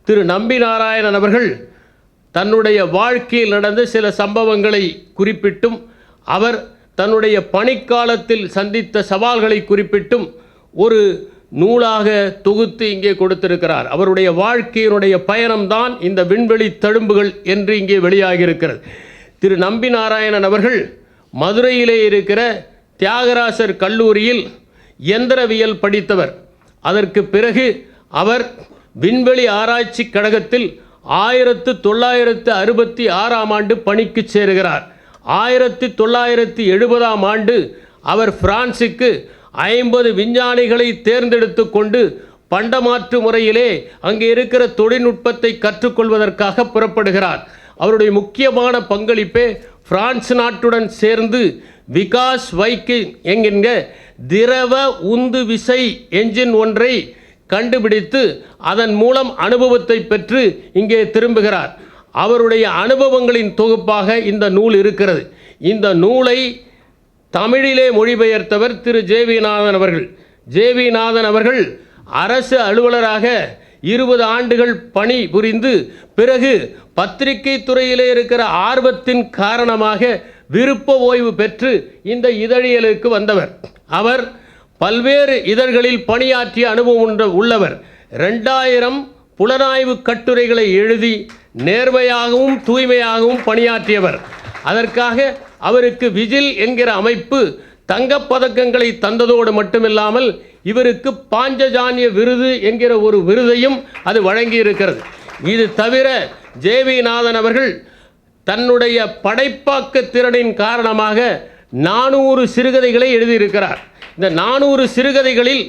திரு நம்பி நாராயணன் அவர்கள் தன்னுடைய வாழ்க்கையில் நடந்த சில சம்பவங்களை குறிப்பிட்டும் அவர் தன்னுடைய பணிக்காலத்தில் சந்தித்த சவால்களை குறிப்பிட்டும் ஒரு நூலாக தொகுத்து இங்கே கொடுத்திருக்கிறார். அவருடைய வாழ்க்கையினுடைய பயணம்தான் இந்த விண்வெளி தழும்புகள் என்று இங்கே வெளியாகியிருக்கிறது. திரு நம்பி நாராயணன் அவர்கள் மதுரையிலே இருக்கிற தியாகராசர் கல்லூரியில் இயந்திரவியல் படித்தவர். அதற்கு பிறகு அவர் விண்வெளி ஆராய்ச்சி கழகத்தில் 1966ஆம் ஆண்டு பணிக்கு சேருகிறார். 1970ஆம் ஆண்டு அவர் பிரான்சுக்கு 50 விஞ்ஞானிகளை தேர்ந்தெடுத்து கொண்டு பண்டமாற்று முறையிலே அங்கே இருக்கிற தொழில்நுட்பத்தை கற்றுக்கொள்வதற்காக புறப்படுகிறார். அவருடைய முக்கியமான பங்களிப்பே பிரான்ஸ் நாட்டுடன் சேர்ந்து விகாஸ் வைக்கு என்கின்ற திரவ உந்து விசை என்ஜின் ஒன்றை கண்டுபிடித்து அதன் மூலம் அனுபவத்தை பெற்று இங்கே திரும்புகிறார். அவருடைய அனுபவங்களின் தொகுப்பாக இந்த நூல் இருக்கிறது. இந்த நூலை தமிழிலே மொழிபெயர்த்தவர் திரு ஜே.வி. நாதன் அவர்கள். ஜே.வி. நாதன் அவர்கள் அரசு அலுவலராக 20 ஆண்டுகள் பணி புரிந்து பிறகு பத்திரிகை துறையிலே இருக்கிற ஆர்வத்தின் காரணமாக விருப்ப ஓய்வு பெற்று இந்த இதழியலுக்கு வந்தவர். அவர் பல்வேறு இதழ்களில் பணியாற்றிய அனுபவம் உள்ளவர். 2000 புலனாய்வு கட்டுரைகளை எழுதி நேர்மையாகவும் தூய்மையாகவும் பணியாற்றியவர். அதற்காக அவருக்கு விஜில் என்கிற அமைப்பு தங்கப்பதக்கங்களை தந்ததோடு மட்டுமில்லாமல் இவருக்கு பாஞ்சஜானிய விருது என்கிற ஒரு விருதையும் அது வழங்கியிருக்கிறது. இது தவிர ஜே.வி. நாதன் அவர்கள் தன்னுடைய படைப்பாக்க திறனின் காரணமாக 400 சிறுகதைகளை எழுதியிருக்கிறார். இந்த 400 சிறுகதைகளில்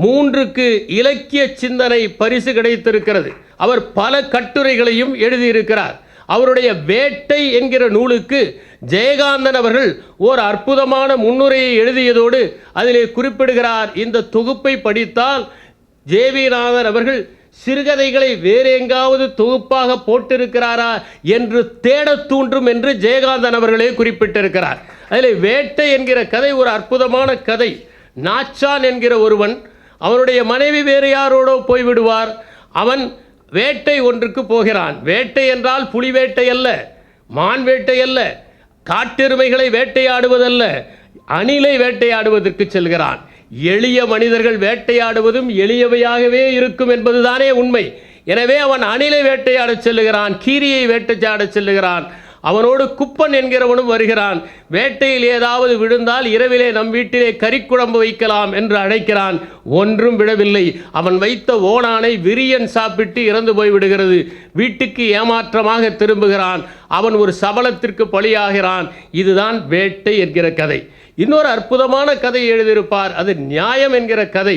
3க்கு இலக்கிய சிந்தனை பரிசு கிடைத்திருக்கிறது. அவர் பல கட்டுரைகளையும் எழுதியிருக்கிறார். அவருடைய வேட்டை என்கிற நூலுக்கு ஜெயகாந்தன் அவர்கள் ஓர் அற்புதமான முன்னுரையை எழுதியதோடு அதிலே குறிப்பிடுகிறார், இந்த தொகுப்பை படித்தால் ஜே.வி. நாதன் அவர்கள் சிறுகதைகளை வேறு எங்காவது தொகுப்பாக போட்டிருக்கிறாரா என்று தேட தூண்டும் என்று ஜெயகாந்தன் அவர்களே குறிப்பிட்டிருக்கிறார். அதில் வேட்டை என்கிற கதை ஒரு அற்புதமான கதை. நாச்சான் என்கிற ஒருவன் அவனுடைய மனைவி வேறு யாரோடோ போய்விடுவார். அவன் வேட்டை ஒன்றுக்கு போகிறான். வேட்டை என்றால் புலி வேட்டை அல்ல, மான் வேட்டை அல்ல, காட்டெருமைகளை வேட்டையாடுவதல்ல, அணிலை வேட்டையாடுவதற்கு செல்கிறான். எளிய மனிதர்கள் வேட்டையாடுவதும் எளியவையாகவே இருக்கும் என்பதுதானே உண்மை. எனவே அவன் அணிலை வேட்டையாடச் செல்லுகிறான், கீரியை வேட்டையாடச் செல்லுகிறான். அவனோடு குப்பன் என்கிறவனும் வருகிறான். வேட்டையில் ஏதாவது விழுந்தால் இரவிலே நம் வீட்டிலே கறிக்குழம்பு வைக்கலாம் என்று அழைக்கிறான். ஒன்றும் விடவில்லை. அவன் வைத்த ஓணானை விரியன் சாப்பிட்டு இறந்து போய்விடுகிறது. வீட்டுக்கு ஏமாற்றமாக திரும்புகிறான். அவன் ஒரு சபலத்திற்கு பலியாகிறான். இதுதான் வேட்டை என்கிற கதை. இன்னொரு அற்புதமான கதை எழுதியிருப்பார். அது நியாயம் என்கிற கதை.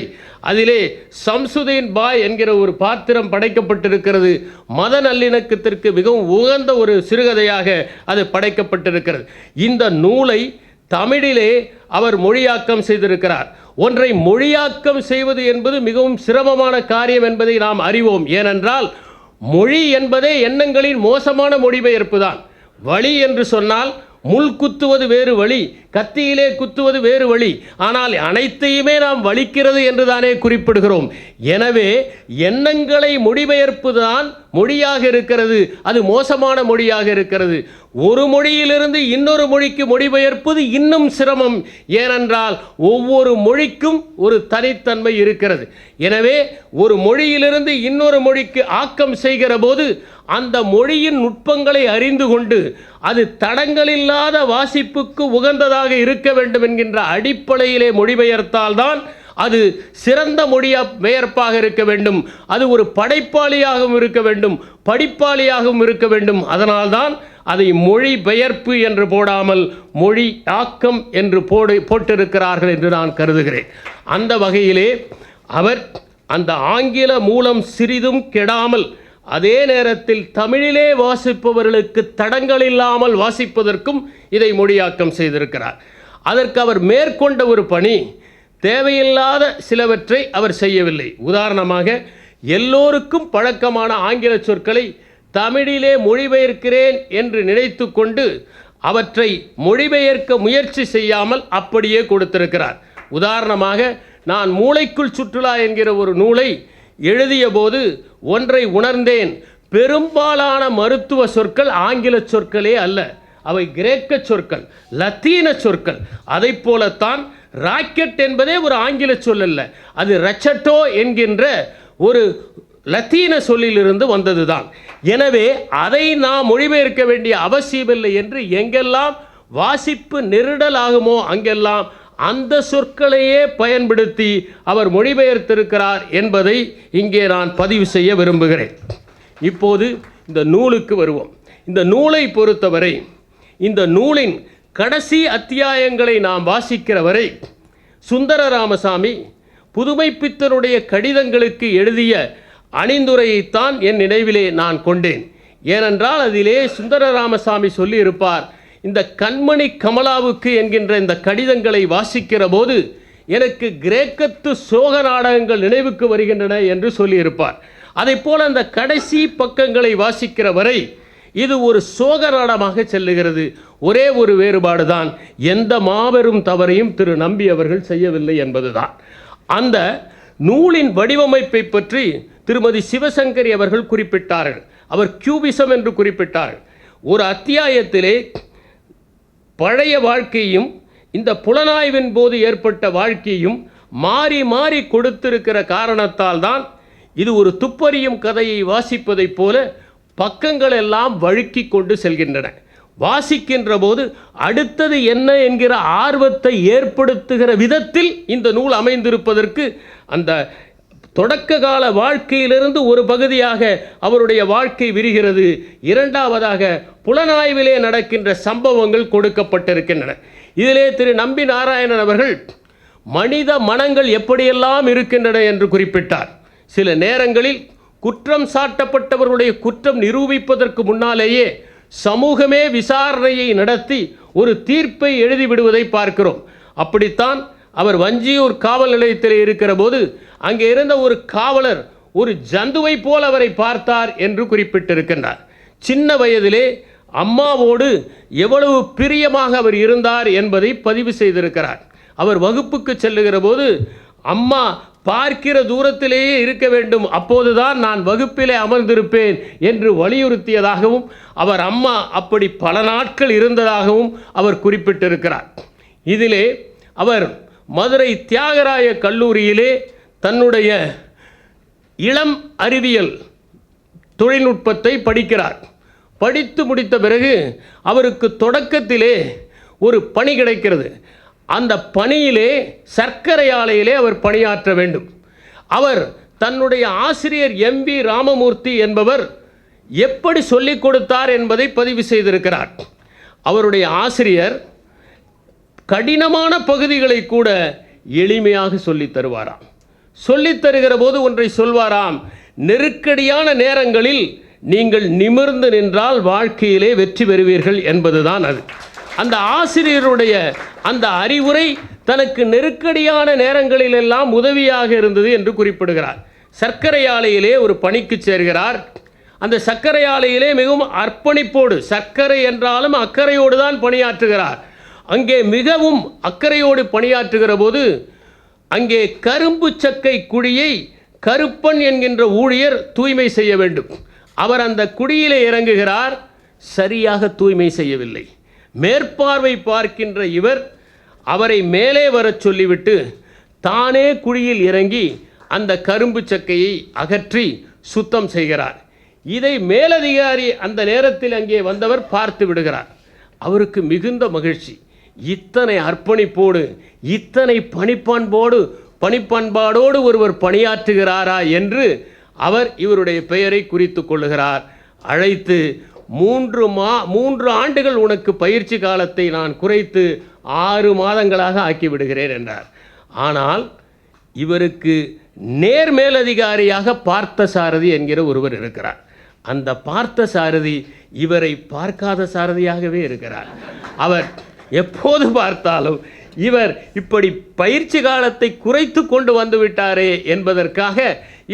அதிலே சம்சுதீன் பாய் என்கிற ஒரு பாத்திரம் படைக்கப்பட்டிருக்கிறது. மத நல்லிணக்கத்திற்கு மிகவும் உகந்த ஒரு சிறுகதையாக அது படைக்கப்பட்டிருக்கிறது. இந்த நூலை தமிழிலே அவர் மொழியாக்கம் செய்திருக்கிறார். ஒன்றை மொழியாக்கம் செய்வது என்பது மிகவும் சிரமமான காரியம் என்பதை நாம் அறிவோம். ஏனென்றால் மொழி என்பதே எண்ணங்களின் மோசமான மொழிபெயர்ப்பு தான். வழி என்று சொன்னால் முள் குத்துவது வேறு வழி, கத்தியிலே குத்துவது வேறு வழி. ஆனால் அனைத்தையுமே நாம் வலிக்கிறது என்று தானே குறிப்பிடுகிறோம். எனவே எண்ணங்களை மொழிபெயர்ப்புதான் மொழியாக இருக்கிறது. அது மோசமான மொழியாக இருக்கிறது. ஒரு மொழியிலிருந்து இன்னொரு மொழிக்கு மொழிபெயர்ப்பது இன்னும் சிரமம். ஏனென்றால் ஒவ்வொரு மொழிக்கும் ஒரு தனித்தன்மை இருக்கிறது. எனவே ஒரு மொழியிலிருந்து இன்னொரு மொழிக்கு ஆக்கம் செய்கிற போது அந்த மொழியின் நுட்பங்களை அறிந்து கொண்டு அது தடங்களில்லாத வாசிப்புக்கு உகந்ததாக இருக்க வேண்டும் என்கின்ற அடிப்படையிலே மொழிபெயர்த்தால்தான் அது சிறந்த மொழிபெயர்ப்பாக இருக்க வேண்டும். அது ஒரு படைப்பாளியாகவும் இருக்க வேண்டும், படிப்பாளியாகவும் இருக்க வேண்டும். அதனால்தான் அதை மொழிபெயர்ப்பு என்று போடாமல் மொழி ஆக்கம் என்று போட்டிருக்கிறார்கள் என்று நான் கருதுகிறேன். அந்த வகையிலே அவர் அந்த ஆங்கில மூலம் சிறிதும் கெடாமல் அதே நேரத்தில் தமிழிலே வாசிப்பவர்களுக்கு தடங்கள் இல்லாமல் வாசிப்பதற்கும் இதை மொழியாக்கம் செய்திருக்கிறார். அதற்கு அவர் மேற்கொண்ட ஒரு பணி, தேவையில்லாத சிலவற்றை அவர் செய்யவில்லை. உதாரணமாக எல்லோருக்கும் பழக்கமான ஆங்கில சொற்களை தமிழிலே மொழிபெயர்க்கிறேன் என்று நினைத்து கொண்டு அவற்றை மொழிபெயர்க்க முயற்சி செய்யாமல் அப்படியே கொடுத்திருக்கிறார். உதாரணமாக நான் மூளைக்குள் சுற்றுலா என்கிற ஒரு நூலை எழுதிய போது ஒன்றை உணர்ந்தேன். பெரும்பாலான மருத்துவ சொற்கள் ஆங்கில சொற்களே அல்ல, அவை கிரேக்க சொற்கள், லத்தீன சொற்கள். அதை போலத்தான் ராக்கெட் என்பதே ஒரு ஆங்கில சொல் அல்ல, அது ரச்சட்டோ என்கின்ற ஒரு லத்தீன சொல்லிலிருந்து வந்ததுதான். எனவே அதை நாம் மொழிபெயர்க்க வேண்டிய அவசியமில்லை என்று எங்கெல்லாம் வாசிப்பு நெருடலாகுமோ அங்கெல்லாம் அந்த சொற்களையே பயன்படுத்தி அவர் மொழிபெயர்த்திருக்கிறார் என்பதை இங்கே நான் பதிவு செய்ய விரும்புகிறேன். இப்போது இந்த நூலுக்கு வருவோம். இந்த நூலை பொறுத்தவரை, இந்த நூலின் கடைசி அத்தியாயங்களை நாம் வாசிக்கிற வரை சுந்தர ராமசாமி புதுமைப்பித்தனுடைய கடிதங்களுக்கு எழுதிய அணிந்துரையைத்தான் என் நினைவிலே நான் கொண்டேன். ஏனென்றால் அதிலே சுந்தர ராமசாமி சொல்லியிருப்பார், இந்த கண்மணி கமலாவுக்கு என்கின்ற இந்த கடிதங்களை வாசிக்கிற போது எனக்கு கிரேக்கத்து சோக நாடகங்கள் நினைவுக்கு வருகின்றன என்று சொல்லியிருப்பார். அதை போல அந்த கடைசி பக்கங்களை வாசிக்கிற வரை இது ஒரு சோக நாடகமாக செல்லுகிறது. ஒரே ஒரு வேறுபாடு தான், எந்த மாபெரும் தவறையும் திரு நம்பி அவர்கள் செய்யவில்லை என்பதுதான். அந்த நூலின் வடிவமைப்பை பற்றி திருமதி சிவசங்கரி அவர்கள் குறிப்பிட்டார்கள். அவர் கியூபிசம் என்று குறிப்பிட்டார்கள். ஒரு அத்தியாயத்திலே பழைய வாழ்க்கையும் இந்த புலனாய்வின் போது ஏற்பட்ட வாழ்க்கையும் மாறி மாறி கொடுத்திருக்கிற காரணத்தால் தான் இது ஒரு துப்பறியும் கதையை வாசிப்பதைப் போல பக்கங்கள் எல்லாம் வழுக்கி கொண்டு செல்கின்றன. வாசிக்கின்ற போது அடுத்தது என்ன என்கிற ஆர்வத்தை ஏற்படுத்துகிற விதத்தில் இந்த நூல் அமைந்திருப்பதற்கு அந்த தொடக்க கால வாழ்க்கையிலிருந்து ஒரு பகுதியாக அவருடைய வாழ்க்கை விரிகிறது. இரண்டாவதாக புலனாய்விலே நடக்கின்ற சம்பவங்கள் கொடுக்கப்பட்டிருக்கின்றன. இதிலே திரு நம்பி நாராயணன் அவர்கள் மனித மனங்கள் எப்படியெல்லாம் இருக்கின்றன என்று குறிப்பிட்டார். சில நேரங்களில் குற்றம் சாட்டப்பட்டவர்களுடைய குற்றம் நிரூபிப்பதற்கு முன்னாலேயே சமூகமே விசாரணையை நடத்தி ஒரு தீர்ப்பை எழுதிவிடுவதை பார்க்கிறோம். அப்படித்தான் அவர் வஞ்சியூர் காவல் நிலையத்தில் இருக்கிற போது அங்கே இருந்த ஒரு காவலர் ஒரு ஜந்துவை போல் அவரை பார்த்தார் என்று குறிப்பிட்டிருக்கின்றார். சின்ன வயதிலே அம்மாவோடு எவ்வளவு பிரியமாக அவர் இருந்தார் என்பதை பதிவு செய்திருக்கிறார். அவர் வகுப்புக்கு செல்லுகிற போது அம்மா பார்க்கிற தூரத்திலேயே இருக்க வேண்டும், அப்போதுதான் நான் வகுப்பிலே அமர்ந்திருப்பேன் என்று வலியுறுத்தியதாகவும் அவர் அம்மா அப்படி பல நாட்கள் இருந்ததாகவும் அவர் குறிப்பிட்டிருக்கிறார். இதிலே அவர் மதுரை தியாகராய கல்லூரியிலே தன்னுடைய இளம் அறிவியல் தொழில்நுட்பத்தை படிக்கிறார். படித்து முடித்த பிறகு அவருக்கு தொடக்கத்திலே ஒரு பணி கிடைக்கிறது. அந்த பணியிலே சர்க்கரை ஆலையிலே அவர் பணியாற்ற வேண்டும். அவர் தன்னுடைய ஆசிரியர் எம்பி ராமமூர்த்தி என்பவர் எப்படி சொல்லிக் கொடுத்தார் என்பதை பதிவு செய்திருக்கிறார். அவருடைய ஆசிரியர் கடினமான பகுதிகளை கூட எளிமையாக சொல்லித் தருவாராம். சொல்லித் தருகிற போது ஒன்றை சொல்வாராம், நெருக்கடியான நேரங்களில் நீங்கள் நிமிர்ந்து நின்றால் வாழ்க்கையிலே வெற்றி பெறுவீர்கள் என்பதுதான் அது. அந்த ஆசிரியருடைய அந்த அறிவுரை தனக்கு நெருக்கடியான நேரங்களிலெல்லாம் உதவியாக இருந்தது என்று குறிப்பிடுகிறார். சர்க்கரை ஆலையிலே ஒரு பணிக்கு சேர்கிறார். அந்த சர்க்கரை ஆலையிலே மிகவும் அர்ப்பணிப்போடு, சர்க்கரை என்றாலும் அக்கறையோடு தான் பணியாற்றுகிறார். அங்கே மிகவும் அக்கறையோடு பணியாற்றுகிற போது அங்கே கரும்பு சக்கை குழியை கருப்பன் என்கின்ற ஊழியர் தூய்மை செய்ய வேண்டும். அவர் அந்த குழியிலே இறங்குகிறார், சரியாக தூய்மை செய்யவில்லை. மேற்பார்வை பார்க்கின்ற இவர் அவரை மேலே வரச் சொல்லிவிட்டு தானே குழியில் இறங்கி அந்த கரும்பு சக்கையை அகற்றி சுத்தம் செய்கிறார். இதை மேலதிகாரி அந்த நேரத்தில் அங்கே வந்தவர் பார்த்து விடுகிறார். அவருக்கு மிகுந்த மகிழ்ச்சி. இத்தனை அர்ப்பணிப்போடு, இத்தனை பணிப்பண்பாடோடு ஒருவர் பணியாற்றுகிறாரா என்று அவர் இவருடைய பெயரை குறித்து கொள்ளுகிறார். அழைத்து 3 ஆண்டுகள் உனக்கு பயிற்சி காலத்தை நான் குறைத்து 6 மாதங்களாக ஆக்கிவிடுகிறேன் என்றார். ஆனால் இவருக்கு நேர்மேலதிகாரியாக பார்த்தசாரதி என்கிற ஒருவர் இருக்கிறார். அந்த பார்த்தசாரதி இவரை பார்க்காத சாரதியாகவே இருக்கிறார். அவர் எப்போது பார்த்தாலும் இவர் இப்படி பயிற்சி காலத்தை குறைத்து கொண்டு வந்து விட்டாரே என்பதற்காக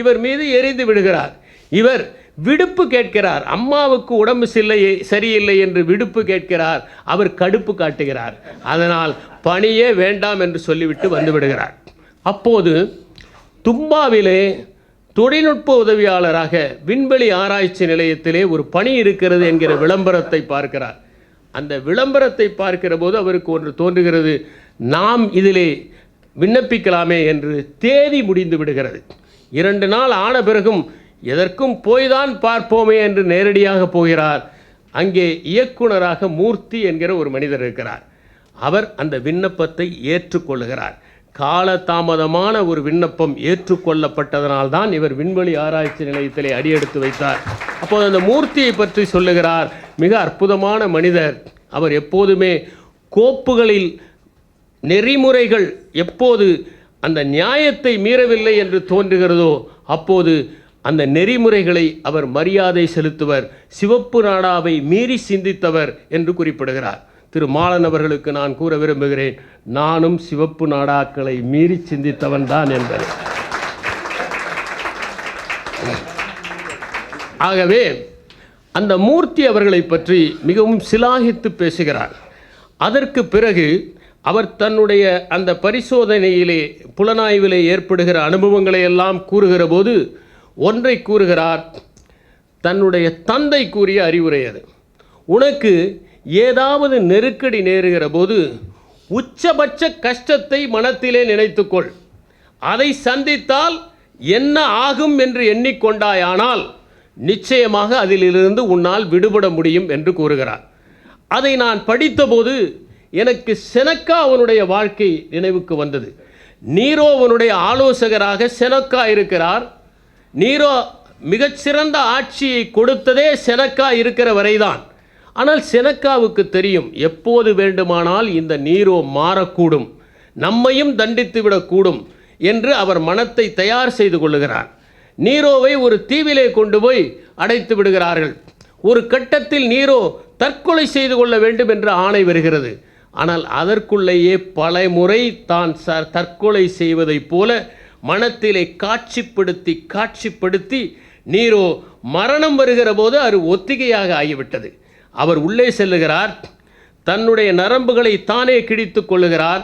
இவர் மீது எரிந்து விடுகிறார். இவர் விடுப்பு கேட்கிறார். அம்மாவுக்கு உடம்பு சரியில்லை என்று விடுப்பு கேட்கிறார். அவர் கடுப்பு காட்டுகிறார். அதனால் பணியே வேண்டாம் என்று சொல்லிவிட்டு வந்து விடுகிறார். அப்போது தும்பாவிலே தொழில்நுட்ப உதவியாளராக விண்வெளி ஆராய்ச்சி நிலையத்திலே ஒரு பணி இருக்கிறது என்கிற விளம்பரத்தை பார்க்கிறார். அந்த விளம்பரத்தை பார்க்கிற போது அவருக்கு ஒன்று தோன்றுகிறது, நாம் இதிலே விண்ணப்பிக்கலாமே என்று. தேதி முடிந்து விடுகிறது. 2 நாள் ஆன பிறகும் எதற்கும் போய்தான் பார்ப்போமே என்று நேரடியாக போகிறார். அங்கே இயக்குனராக மூர்த்தி என்கிற ஒரு மனிதர் இருக்கிறார். அவர் அந்த விண்ணப்பத்தை ஏற்றுக்கொள்ளுகிறார். காலதாமதமான ஒரு விண்ணப்பம் ஏற்றுக்கொள்ளப்பட்டதனால்தான் இவர் விண்வெளி ஆராய்ச்சி நிலையத்திலே அடியெடுத்து வைத்தார். அப்போது அந்த மூர்த்தியை பற்றி சொல்லுகிறார், மிக அற்புதமான மனிதர். அவர் எப்போதுமே கோப்புகளில் நெறிமுறைகள் எப்போது அந்த நியாயத்தை மீறவில்லை என்று தோன்றுகிறதோ அப்போது அந்த நெறிமுறைகளை அவர் மரியாதை செலுத்துவர். சிவப்பு நாடாவை மீறி சிந்தித்தவர் என்று குறிப்பிடுகிறார். திரு மாலன் அவர்களுக்கு நான் கூற விரும்புகிறேன், நானும் சிவப்பு நாடாக்களை மீறி சிந்தித்தவன் தான் என்பது. ஆகவே அந்த மூர்த்தி அவர்களை பற்றி மிகவும் சிலாகித்து பேசுகிறார். அதற்கு பிறகு அவர் தன்னுடைய அந்த பரிசோதனையிலே புலனாய்விலே ஏற்படுகிற அனுபவங்களை எல்லாம் கூறுகிற போது ஒன்றை கூறுகிறார். தன்னுடைய தந்தை கூறிய அறிவுரை அது. உனக்கு ஏதாவது நெருக்கடி நேருகிற போது உச்சபட்ச கஷ்டத்தை மனத்திலே நினைத்துக்கொள். அதை சந்தித்தால் என்ன ஆகும் என்று எண்ணிக்கொண்டாயானால் நிச்சயமாக அதிலிருந்து உன்னால் விடுபட முடியும் என்று கூறுகிறார். அதை நான் படித்தபோது எனக்கு செனக்கா அவனுடைய வாழ்க்கை நினைவுக்கு வந்தது. நீரோ அவனுடைய ஆலோசகராக செனக்கா இருக்கிறார். நீரோ மிகச்சிறந்த ஆட்சியை கொடுத்ததே செனக்கா இருக்கிற வரைதான். ஆனால் செனக்காவுக்கு தெரியும், எப்போது வேண்டுமானால் இந்த நீரோ மாறக்கூடும், நம்மையும் தண்டித்து விடக்கூடும் என்று அவர் மனத்தை தயார் செய்து கொள்ளுகிறார். நீரோவை ஒரு தீவிலே கொண்டு போய் அடைத்து விடுகிறார்கள். ஒரு கட்டத்தில் நீரோ தற்கொலை செய்து கொள்ள வேண்டும் என்ற ஆணை வருகிறது. ஆனால் அதற்குள்ளேயே பல முறை தான் தற்கொலை செய்வதைப் போல மனத்திலே காட்சிப்படுத்தி நீரோ மரணம் வருகிற போது அது ஒத்திகையாக ஆகிவிட்டது. அவர் உள்ளே செல்லுகிறார், தன்னுடைய நரம்புகளை தானே கிழித்து கொள்ளுகிறார்,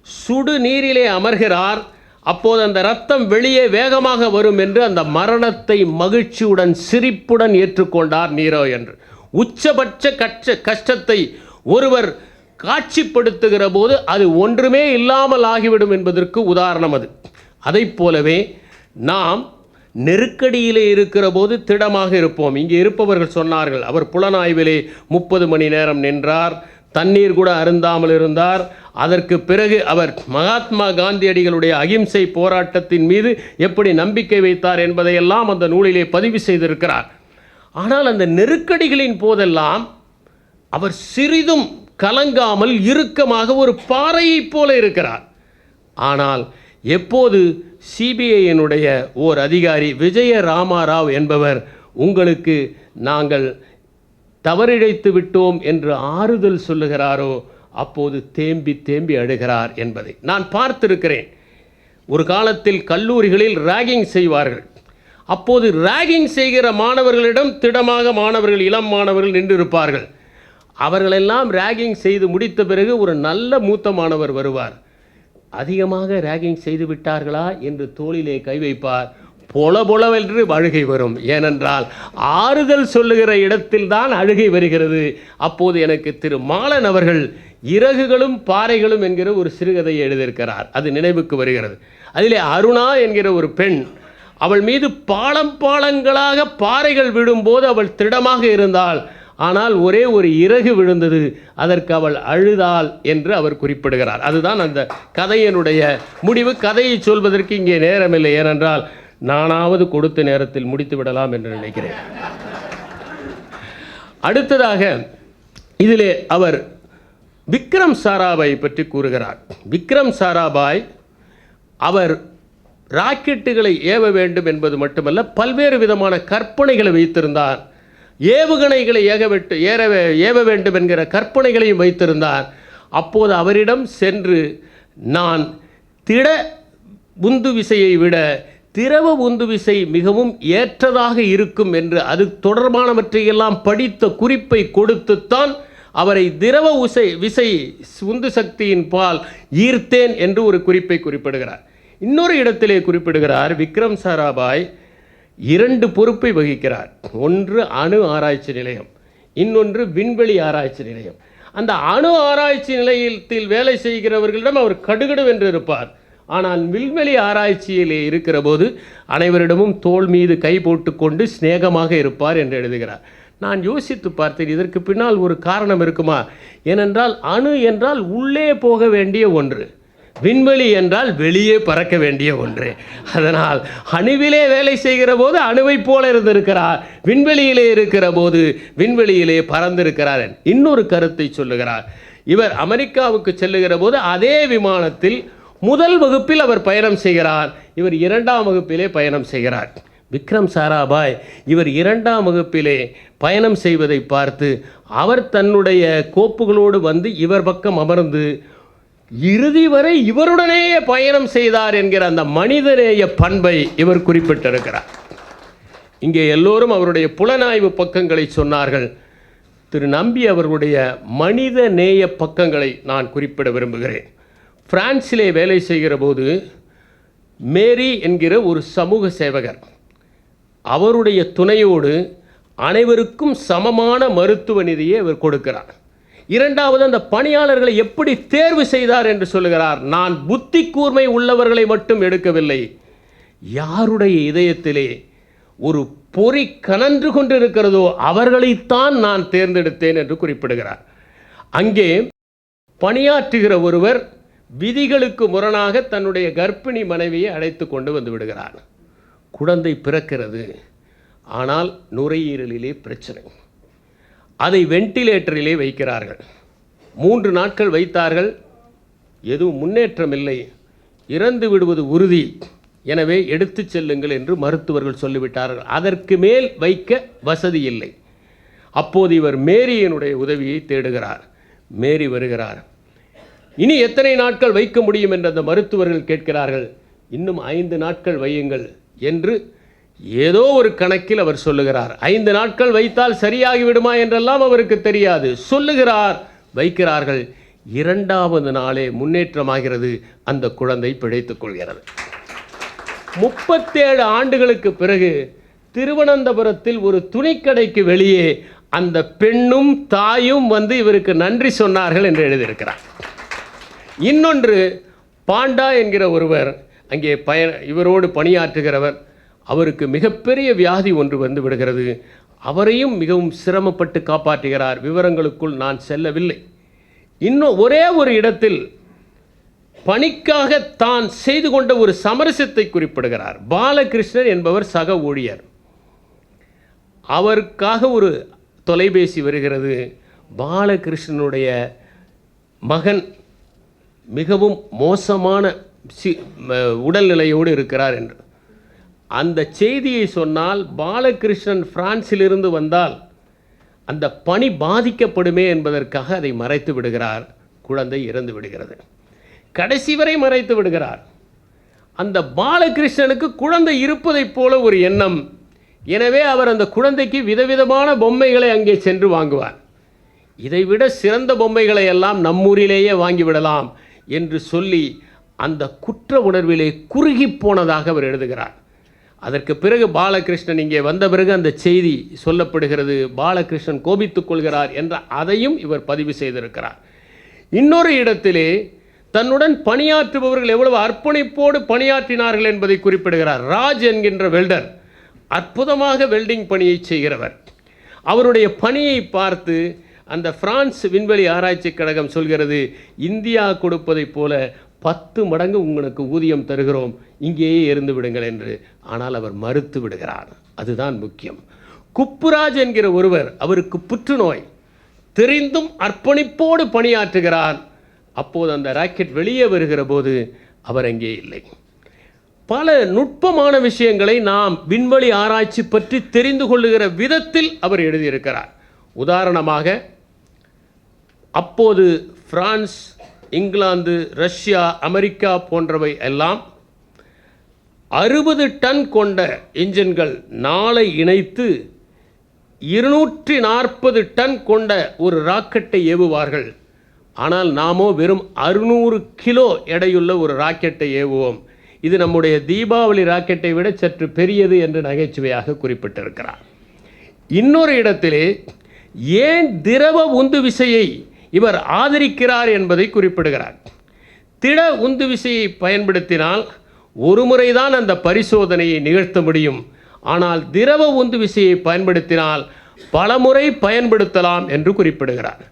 சுடு நீரிலே அமர்கிறார். அப்போது அந்த இரத்தம் வெளியே வேகமாக வரும் என்று அந்த மரணத்தை மகிழ்ச்சியுடன் சிரிப்புடன் ஏற்றுக்கொண்டார் நீரோ என்று. உச்சபட்ச கஷ்டத்தை ஒருவர் காட்சிப்படுத்துகிற போது அது ஒன்றுமே இல்லாமல் ஆகிவிடும் என்பதற்கு உதாரணம் அது. அதை போலவே நாம் நெருக்கடியிலே இருக்கிற போது திடமாக இருப்போம். இங்கே இருப்பவர்கள் சொன்னார்கள், அவர் புலனாய்விலே 30 மணி நேரம் நின்றார், தண்ணீர் கூட அருந்தாமல் இருந்தார். அதற்கு பிறகு அவர் மகாத்மா காந்தியடிகளுடைய அகிம்சை போராட்டத்தின் மீது எப்படி நம்பிக்கை வைத்தார் என்பதையெல்லாம் அந்த நூலிலே பதிவு செய்திருக்கிறார். ஆனால் அந்த நெருக்கடிகளின் போதெல்லாம் அவர் சிறிதும் கலங்காமல் இறுக்கமாக ஒரு பாறையைப் போல இருக்கிறார். ஆனால் எப்போது சிபிஐயினுடைய ஓர் அதிகாரி விஜய ராமாராவ் என்பவர் உங்களுக்கு நாங்கள் தவறிழைத்து விட்டோம் என்று ஆறுதல் சொல்லுகிறாரோ அப்போது தேம்பி அழுகிறார் என்பதை நான் பார்த்திருக்கிறேன். ஒரு காலத்தில் கல்லூரிகளில் ராகிங் செய்வார்கள். அப்போது ராகிங் செய்கிற மாணவர்களிடம் திடமாக மாணவர்கள், இளம் மாணவர்கள் நின்றிருப்பார்கள். அவர்களெல்லாம் ராகிங் செய்து முடித்த பிறகு ஒரு நல்ல மூத்த மாணவர் வருவார். அதிகமாக ராகிங் செய்து விட்டார்களா என்று தோளிலே கை வைப்பார். பொலவென்று அழுகை வரும். ஏனென்றால் ஆறுதல் சொல்லுகிற இடத்தில்தான் அழுகை வருகிறது. அப்போது எனக்கு திரு மாலன் அவர்கள் இறகுகளும் பாறைகளும் என்கிற ஒரு சிறுகதையை எழுதியிருக்கிறார். அது நினைவுக்கு வருகிறது. அதிலே அருணா என்கிற ஒரு பெண், அவள் மீது பாலங்களாக பாறைகள் விழும்போது அவள் திடமாக இருந்தாள். ஆனால் ஒரே ஒரு இறகு விழுந்தது, அதற்கு அவள் அழுதாள் என்று அவர் குறிப்பிடுகிறார். அதுதான் அந்த கதையினுடைய முடிவு. கதையை சொல்வதற்கு இங்கே நேரமில்லை, ஏனென்றால் நானாவது கொடுத்த நேரத்தில் முடித்து விடலாம் என்று நினைக்கிறேன். அடுத்ததாக இதிலே அவர் விக்ரம் சாராபாய் பற்றி கூறுகிறார். விக்ரம் சாராபாய் அவர் ராக்கெட்டுகளை ஏவ வேண்டும் என்பது மட்டுமல்ல, பல்வேறு விதமான கற்பனைகளை வைத்திருந்தார். ஏவுகணைகளை ஏவ வேண்டும் என்கிற கற்பனைகளையும் வைத்திருந்தார். அப்போது அவரிடம் சென்று, நான் திட உந்து விசையை விட திரவ உந்து விசை மிகவும் ஏற்றதாக இருக்கும் என்று அது தொடர்பானவற்றையெல்லாம் படித்த குறிப்பை கொடுத்துத்தான் அவரை திரவ விசை உந்து சக்தியின் பால் ஈர்த்தேன் என்று ஒரு குறிப்பை குறிப்பிடுகிறார். இன்னொரு இடத்திலே குறிப்பிடுகிறார், விக்ரம் சாராபாய் 2 பொறுப்பை வகிக்கிறார். ஒன்று அணு ஆராய்ச்சி நிலையம், இன்னொன்று விண்வெளி ஆராய்ச்சி நிலையம். அந்த அணு ஆராய்ச்சி நிலையத்தில் வேலை செய்கிறவர்களிடம் அவர் கடுகடுவென்று இருப்பார். ஆனால் விண்வெளி ஆராய்ச்சியிலே இருக்கிற போது அனைவரிடமும் தோள் மீது கை போட்டுக்கொண்டு சிநேகமாக இருப்பார் என்று எழுதுகிறார். நான் யோசித்து பார்த்தேன், இதற்கு பின்னால் ஒரு காரணம் இருக்குமா? ஏனென்றால் அணு என்றால் உள்ளே போக வேண்டிய ஒன்று, விண்வெளி என்றால் வெளியே பறக்க வேண்டிய ஒன்று. அதனால் அணுவிலே வேலை செய்கிற போது அணுவைப் போல இருந்திருக்கிறார், விண்வெளியிலே இருக்கிற போது விண்வெளியிலே பறந்திருக்கிறார். இன்னொரு கருத்தை சொல்லுகிறார். இவர் அமெரிக்காவுக்கு செல்லுகிற போது அதே விமானத்தில் முதல் வகுப்பில் அவர் பயணம் செய்கிறார், இவர் 2ஆம் வகுப்பிலே பயணம் செய்கிறார். விக்ரம் சாராபாய் இவர் 2ஆம் வகுப்பிலே பயணம் செய்வதை பார்த்து அவர் தன்னுடைய கோப்புகளோடு வந்து இவர் பக்கம் அமர்ந்து இறுதி வரை இவருடனேயே பயணம் செய்தார் என்கிற அந்த மனிதநேய பண்பை இவர் குறிப்பிட்டிருக்கிறார். இங்கே எல்லோரும் அவருடைய புலனாய்வு பக்கங்களை சொன்னார்கள். திரு நம்பி அவர்களுடைய மனித நேய பக்கங்களை நான் குறிப்பிட விரும்புகிறேன். பிரான்சிலே வேலை செய்கிற போது மேரி என்கிற ஒரு சமூக சேவகர், அவருடைய துணையோடு அனைவருக்கும் சமமான மருத்துவ நிதியை அவர் கொடுக்கிறார். 2வது, அந்த பணியாளர்களை எப்படி தேர்வு செய்தார் என்று சொல்லுகிறார். நான் புத்தி கூர்மை உள்ளவர்களை மட்டும் எடுக்கவில்லை, யாருடைய இதயத்திலே ஒரு பொறி கனன்று கொண்டிருக்கிறதோ அவர்களைத்தான் நான் தேர்ந்தெடுத்தேன் என்று குறிப்பிடுகிறார். அங்கே பணியாற்றுகிற ஒருவர் விதிகளுக்கு முரணாக தன்னுடைய கர்ப்பிணி மனைவியை அழைத்து கொண்டு வந்து விடுகிறார். குழந்தை பிறக்கிறது, ஆனால் நுரையீரலிலே பிரச்சனை. அதை வெண்டிலேட்டரிலே வைக்கிறார்கள். 3 நாட்கள் வைத்தார்கள், எதுவும் முன்னேற்றம் இல்லை, இறந்து விடுவது உறுதி, எனவே எடுத்து செல்லுங்கள் என்று மருத்துவர்கள் சொல்லிவிட்டார்கள். அதற்கு மேல் வைக்க வசதி இல்லை. அப்போது இவர் மேரியினுடைய உதவியை தேடுகிறார். மேரி வருகிறார். இனி எத்தனை நாட்கள் வைக்க முடியும் என்று அந்த மருத்துவர்கள் கேட்கிறார்கள். இன்னும் 5 நாட்கள் வையுங்கள் என்று ஏதோ ஒரு கணக்கில் அவர் சொல்லுகிறார். 5 நாட்கள் வைத்தால் சரியாகி விடுமா என்றெல்லாம் அவருக்கு தெரியாது. சொல்லுகிறார், வைக்கிறார்கள். 2வது நாளே முன்னேற்றமாகிறது, அந்த குழந்தை பிழைத்துக் கொள்கிறது. 37 ஆண்டுகளுக்கு பிறகு திருவனந்தபுரத்தில் ஒரு துணிக்கடைக்கு வெளியே அந்த பெண்ணும் தாயும் வந்து இவருக்கு நன்றி சொன்னார்கள் என்று எழுதியிருக்கிறார். இன்னொன்று, பாண்டா என்கிற ஒருவர் அங்கே இவரோடு பணியாற்றுகிறவர், அவருக்கு மிகப்பெரிய வியாதி ஒன்று வந்து விடுகிறது. அவரையும் மிகவும் சிரமப்பட்டு காப்பாற்றுகிறார். விவரங்களுக்குள் நான் செல்லவில்லை. இன்னும் ஒரே ஒரு இடத்தில் பணிக்காக தான் செய்து கொண்ட ஒரு சமரசத்தை குறிப்பிடுகிறார். பாலகிருஷ்ணன் என்பவர் சக ஊழியர். அவருக்காக ஒரு தொலைபேசி வருகிறது. பாலகிருஷ்ணனுடைய மகன் மிகவும் மோசமான உடல்நிலையோடு இருக்கிறார் என்று. அந்த செய்தியை சொன்னால் பாலகிருஷ்ணன் பிரான்சிலிருந்து வந்தால் அந்த பணி பாதிக்கப்படுமே என்பதற்காக அதை மறைத்து விடுகிறார். குழந்தை இறந்து விடுகிறது. கடைசி வரை மறைத்து விடுகிறார். அந்த பாலகிருஷ்ணனுக்கு குழந்தை இருப்பதைப் போல ஒரு எண்ணம். எனவே அவர் அந்த குழந்தைக்கு விதவிதமான பொம்மைகளை அங்கே சென்று வாங்குவார். இதைவிட சிறந்த பொம்மைகளை எல்லாம் நம்மூரிலேயே வாங்கிவிடலாம் என்று சொல்லி அந்த குற்ற உணர்விலே குறுகி போனதாக அவர் எழுதுகிறார். அதற்கு பிறகு பாலகிருஷ்ணன் இங்கே வந்த பிறகு அந்த செய்தி சொல்லப்படுகிறது. பாலகிருஷ்ணன் கோபித்துக் கொள்கிறார் என்ற அதையும் இவர் பதிவு செய்திருக்கிறார். இன்னொரு இடத்திலே தன்னுடன் பணியாற்றுபவர்கள் எவ்வளவு அர்ப்பணிப்போடு பணியாற்றினார்கள் என்பதை குறிப்பிடுகிறார். ராஜ் என்கின்ற வெல்டர் அற்புதமாக வெல்டிங் பணியை செய்கிறவர். அவருடைய பணியை பார்த்து அந்த பிரான்ஸ் விண்வெளி ஆராய்ச்சி கழகம் சொல்கிறது, இந்தியா கொடுப்பதைப் போல 10 மடங்கு உங்களுக்கு ஊதியம் தருகிறோம், இங்கேயே இருந்து விடுங்கள் என்று. ஆனால் அவர் மறுத்து விடுகிறார். அதுதான் முக்கியம். குப்புராஜ் என்கிற ஒருவர், அவருக்கு புற்றுநோய், தெரிந்தும் அர்ப்பணிப்போடு பணியாற்றுகிறார். அப்போது அந்த ராக்கெட் வெளியே வருகிற போது அவர் அங்கே இல்லை. பல நுட்பமான விஷயங்களை நாம் விண்வெளி ஆராய்ச்சி பற்றி தெரிந்து கொள்ளுகிற விதத்தில் அவர் எழுதியிருக்கிறார். உதாரணமாக, அப்போது பிரான்ஸ், இங்கிலாந்து, ரஷ்யா, அமெரிக்கா போன்றவை எல்லாம் 60 டன் கொண்ட இன்ஜின்கள் நாளை இணைத்து 240 டன் கொண்ட ஒரு ராக்கெட்டை ஏவுவார்கள். ஆனால் நாமோ வெறும் 600 கிலோ எடையுள்ள ஒரு ராக்கெட்டை ஏவுவோம். இது நம்முடைய தீபாவளி ராக்கெட்டை விட சற்று பெரியது என்று நகைச்சுவையாக குறிப்பிட்டிருக்கிறார். இன்னொரு இடத்திலே ஏன் திரவ உந்து விசையை இவர் ஆதரிக்கிறார் என்பதை குறிப்பிடுகிறார். திட உந்து விசையை பயன்படுத்தினால் ஒரு முறைதான் அந்த பரிசோதனையை நிகழ்த்த முடியும். ஆனால் திரவ உந்து விசையை பயன்படுத்தினால் பல முறை பயன்படுத்தலாம் என்று குறிப்பிடுகிறார்.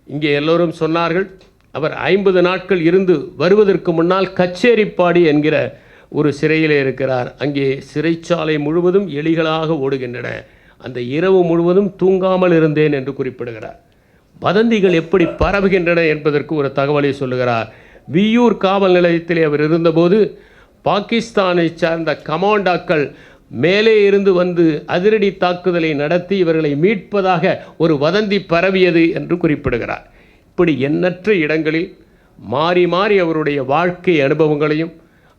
இங்கே எல்லோரும் சொன்னார்கள், அவர் 50 நாட்கள் இருந்து வருவதற்கு முன்னால் கச்சேரிப்பாடி என்கிற ஒரு சிறையிலே இருக்கிறார். அங்கே சிறைச்சாலை முழுவதும் எலிகளாக ஓடுகின்றன. அந்த இரவு முழுவதும் தூங்காமல் இருந்தேன் என்று குறிப்பிடுகிறார். வதந்திகள் எப்படி பரவுகின்றன என்பதற்கு ஒரு தகவலை சொல்லுகிறார். வியூர் காவல் நிலையத்திலே அவர் இருந்தபோது பாகிஸ்தானை சார்ந்த கமாண்டாக்கள் மேலே இருந்து வந்து அதிரடி தாக்குதலை நடத்தி இவர்களை மீட்பதாக ஒரு வதந்தி பரவியது என்று குறிப்பிடுகிறார். இப்படி எண்ணற்ற இடங்களில் மாறி மாறி அவருடைய வாழ்க்கை அனுபவங்களையும்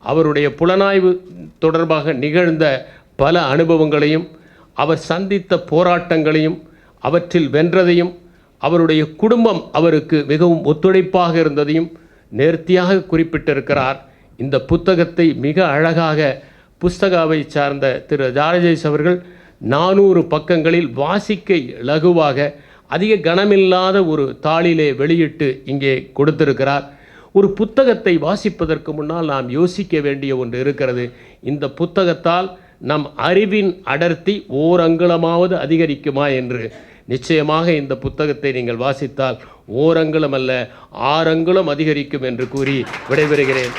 அவருடைய புலனாய்வு தொடர்பாக நிகழ்ந்த பல அனுபவங்களையும் அவர் சந்தித்த போராட்டங்களையும் அவற்றில் வென்றதையும் அவருடைய குடும்பம் அவருக்கு மிகவும் ஒத்துழைப்பாக இருந்ததையும் நேர்த்தியாக குறிப்பிட்டிருக்கிறார். இந்த புத்தகத்தை மிக அழகாக புஸ்தகாவை சார்ந்த திரு ராஜேஷ் அவர்கள் 400 பக்கங்களில் வாசிக்க இலகுவாக அதிக கனமில்லாத ஒரு தாளிலே வெளியிட்டு இங்கே கொடுத்திருக்கிறார். ஒரு புத்தகத்தை வாசிப்பதற்கு முன்னால் நாம் யோசிக்க வேண்டிய ஒன்று இருக்கிறது. இந்த புத்தகத்தால் நம் அறிவின் அடர்த்தி ஓரங்குலமாவது அதிகரிக்குமா என்று. நிச்சயமாக இந்த புத்தகத்தை நீங்கள் வாசித்தால் ஓரங்குலம் அல்ல 6 அங்குலம் அதிகரிக்கும் என்று கூறி விடைபெறுகிறேன்.